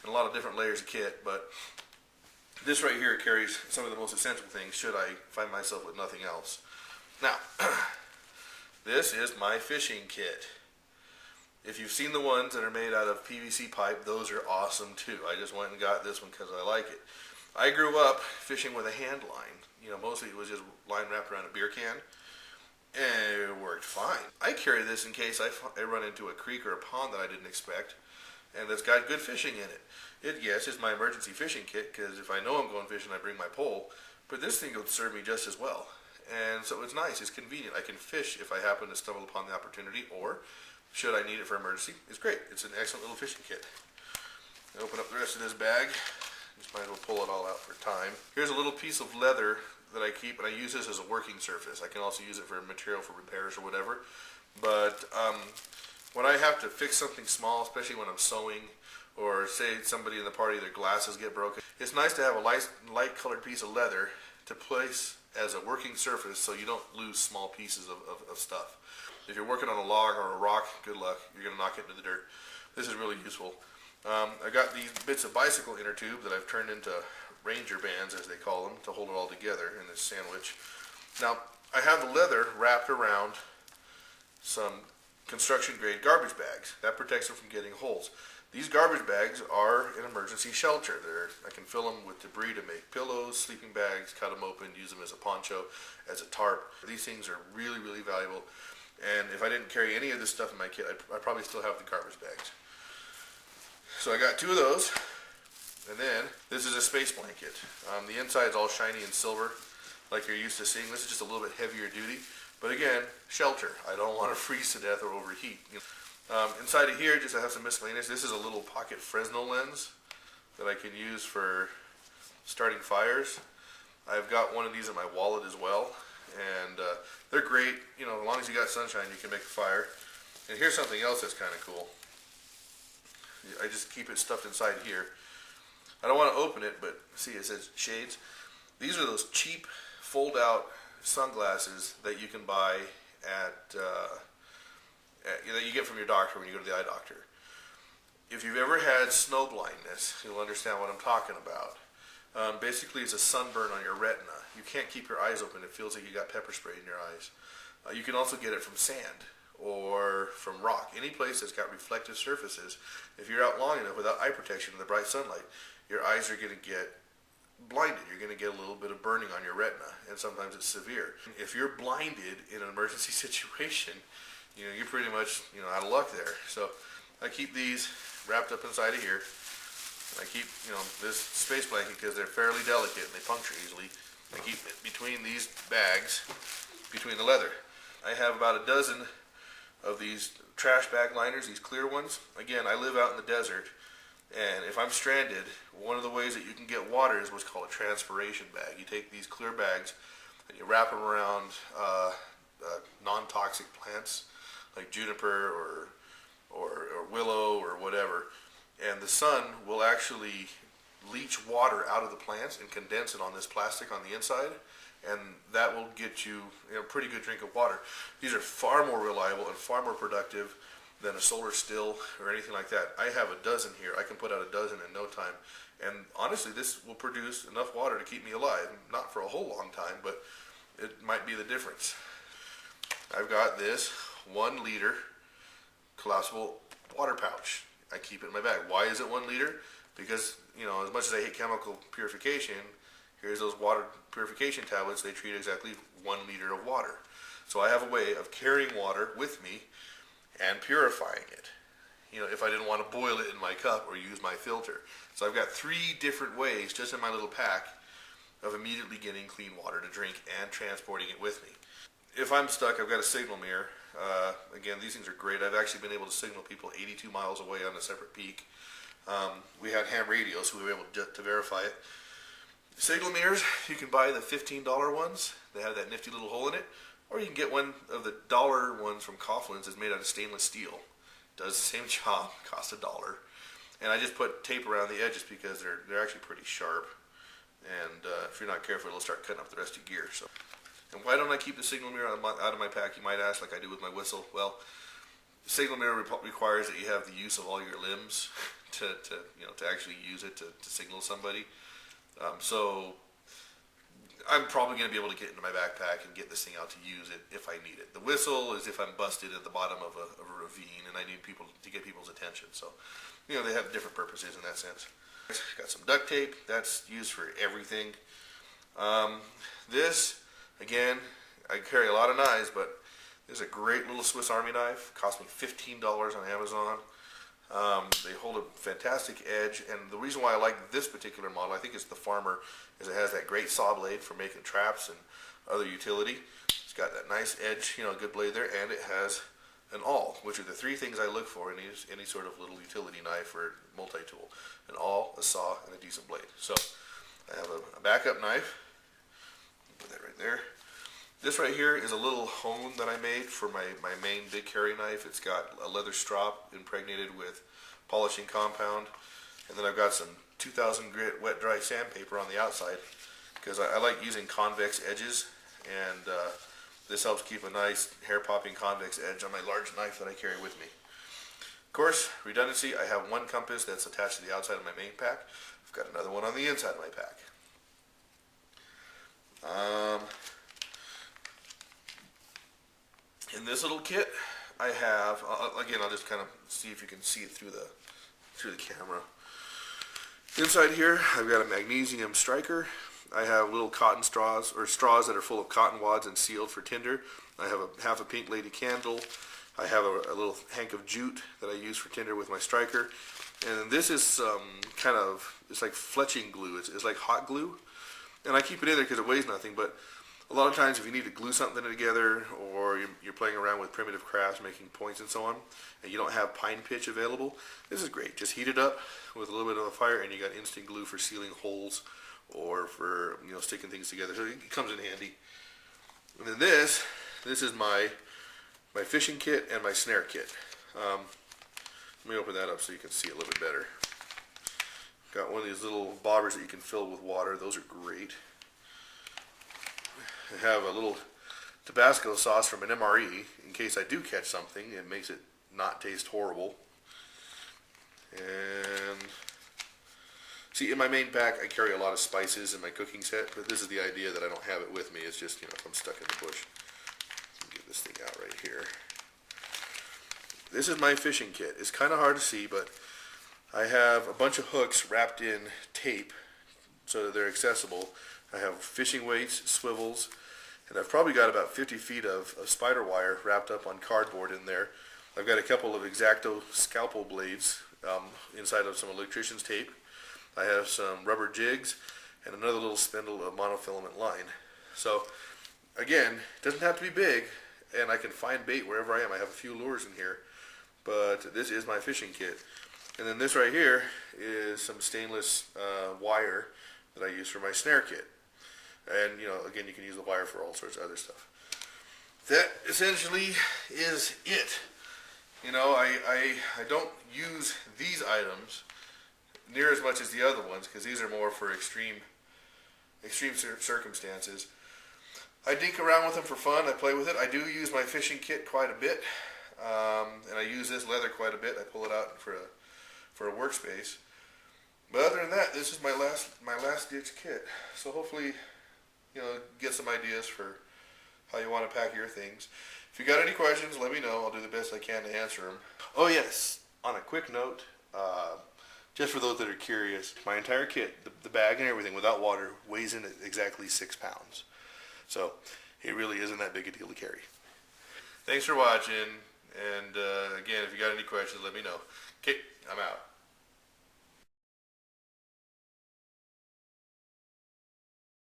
and a lot of different layers of kit, but this right here carries some of the most essential things should I find myself with nothing else. Now, this is my fishing kit. If you've seen the ones that are made out of PVC pipe, those are awesome too. I just went and got this one because I like it. I grew up fishing with a hand line. You know, mostly it was just line wrapped around a beer can, and it worked fine. I carry this in case I run into a creek or a pond that I didn't expect, and that's got good fishing in it. Yes, it's my emergency fishing kit, because if I know I'm going fishing, I bring my pole, but this thing will serve me just as well. And so it's nice, it's convenient. I can fish if I happen to stumble upon the opportunity, or should I need it for emergency, it's great. It's an excellent little fishing kit. I open up the rest of this bag. Just might as well pull it all out for time. Here's a little piece of leather that I keep, and I use this as a working surface. I can also use it for material for repairs or whatever. But when I have to fix something small, especially when I'm sewing, or say somebody in the party, their glasses get broken, it's nice to have a light colored piece of leather to place as a working surface so you don't lose small pieces of stuff. If you're working on a log or a rock, good luck, you're going to knock it into the dirt. This is really useful. I got these bits of bicycle inner tube that I've turned into ranger bands, as they call them, to hold it all together in this sandwich. Now, I have the leather wrapped around some construction grade garbage bags. That protects them from getting holes. These garbage bags are an emergency shelter. I can fill them with debris to make pillows, sleeping bags, cut them open, use them as a poncho, as a tarp. These things are really, really valuable. And if I didn't carry any of this stuff in my kit, I'd probably still have the garbage bags. So I got 2 of those. And then, this is a space blanket. The inside's all shiny and silver, like you're used to seeing. This is just a little bit heavier duty. But again, shelter. I don't want to freeze to death or overheat. Inside of here, just I have some miscellaneous. This is a little pocket Fresnel lens that I can use for starting fires. I've got one of these in my wallet as well. And they're great. You know, as long as you got sunshine, you can make a fire. And here's something else that's kind of cool. I just keep it stuffed inside here. I don't want to open it, but see, it says shades. These are those cheap fold-out sunglasses that you can buy that you get from your doctor when you go to the eye doctor. If you've ever had snow blindness, you'll understand what I'm talking about. Basically, it's a sunburn on your retina. You can't keep your eyes open. It feels like you got pepper spray in your eyes. You can also get it from sand or from rock. Any place that's got reflective surfaces, if you're out long enough without eye protection in the bright sunlight, your eyes are going to get blinded. You're going to get a little bit of burning on your retina, and sometimes it's severe. If you're blinded in an emergency situation, you're pretty much out of luck there. So I keep these wrapped up inside of here. I keep this space blanket because they're fairly delicate and they puncture easily. I keep it between these bags, between the leather. I have about a dozen of these trash bag liners, these clear ones. Again, I live out in the desert, and if I'm stranded, one of the ways that you can get water is what's called a transpiration bag. You take these clear bags and you wrap them around non-toxic plants like juniper or willow or whatever, and the sun will actually leach water out of the plants and condense it on this plastic on the inside, and that will get you a pretty good drink of water. These are far more reliable and far more productive than a solar still or anything like that. I have a dozen here. I can put out a dozen in no time, and honestly, this will produce enough water to keep me alive. Not for a whole long time, but it might be the difference. I've got this 1 liter collapsible water pouch. I keep it in my bag. Why is it 1 liter? Because, as much as I hate chemical purification, here's those water purification tablets. They treat exactly 1 liter of water. So I have a way of carrying water with me and purifying it. If I didn't want to boil it in my cup or use my filter. So I've got 3 different ways just in my little pack of immediately getting clean water to drink and transporting it with me. If I'm stuck, I've got a signal mirror. Again, these things are great. I've actually been able to signal people 82 miles away on a separate peak. We had ham radios, so we were able to verify it. Signal mirrors, you can buy the $15 ones. They have that nifty little hole in it. Or you can get one of the dollar ones from Coughlin's that's made out of stainless steel. Does the same job, costs $1. And I just put tape around the edges because they're actually pretty sharp. And if you're not careful, it'll start cutting up the rest of your gear. So. And why don't I keep the signal mirror out of my pack, you might ask, like I do with my whistle? Well, the signal mirror requires that you have the use of all your limbs to actually use it to signal somebody. So I'm probably going to be able to get into my backpack and get this thing out to use it if I need it. The whistle is if I'm busted at the bottom of a ravine and I need people to get people's attention. So, they have different purposes in that sense. Got some duct tape. That's used for everything. This, again, I carry a lot of knives, but this is a great little Swiss Army knife. Cost me $15 on Amazon. They hold a fantastic edge, and the reason why I like this particular model, I think it's the Farmer, is it has that great saw blade for making traps and other utility. It's got that nice edge, a good blade there, and it has an awl, which are the three things I look for in any sort of little utility knife or multi-tool. An awl, a saw, and a decent blade. So I have a backup knife. Put that right there. This right here is a little hone that I made for my main big carry knife. It's got a leather strop impregnated with polishing compound, and then I've got some 2000 grit wet dry sandpaper on the outside because I like using convex edges, and this helps keep a nice hair popping convex edge on my large knife that I carry with me. Of course, redundancy, I have one compass that's attached to the outside of my main pack. I've got another one on the inside of my pack. In this little kit, I have, again, I'll just kind of see if you can see it through the camera. Inside here, I've got a magnesium striker. I have little cotton straws, or straws that are full of cotton wads and sealed for tinder. I have half a pink lady candle. I have a little hank of jute that I use for tinder with my striker. And this is it's like fletching glue. It's like hot glue. And I keep it in there because it weighs nothing, but a lot of times if you need to glue something together, or you're playing around with primitive crafts, making points and so on, and you don't have pine pitch available, this is great. Just heat it up with a little bit of a fire and you got instant glue for sealing holes or for sticking things together. So it comes in handy. And then this is my fishing kit and my snare kit. Let me open that up so you can see it a little bit better. Got one of these little bobbers that you can fill with water. Those are great. I have a little Tabasco sauce from an MRE in case I do catch something. It makes it not taste horrible. And see, in my main pack I carry a lot of spices in my cooking set, but this is the idea that I don't have it with me. It's just, if I'm stuck in the bush. Get this thing out right here. This is my fishing kit. It's kind of hard to see, but I have a bunch of hooks wrapped in tape so that they're accessible. I have fishing weights, swivels, and I've probably got about 50 feet of spider wire wrapped up on cardboard in there. I've got a couple of X-Acto scalpel blades inside of some electrician's tape. I have some rubber jigs and another little spindle of monofilament line. So again, it doesn't have to be big, and I can find bait wherever I am. I have a few lures in here, but this is my fishing kit. And then this right here is some stainless wire that I use for my snare kit. And, again, you can use the wire for all sorts of other stuff. That essentially is it. I don't use these items near as much as the other ones because these are more for extreme circumstances. I dink around with them for fun. I play with it. I do use my fishing kit quite a bit. And I use this leather quite a bit. I pull it out for a workspace. But other than that, this is my last ditch kit. So hopefully, get some ideas for how you want to pack your things. If you got any questions, let me know. I'll do the best I can to answer them. Oh yes, on a quick note, just for those that are curious, my entire kit, the bag and everything without water, weighs in at exactly 6 pounds. So it really isn't that big a deal to carry. Thanks for watching, and again, if you got any questions, let me know. Okay, I'm out.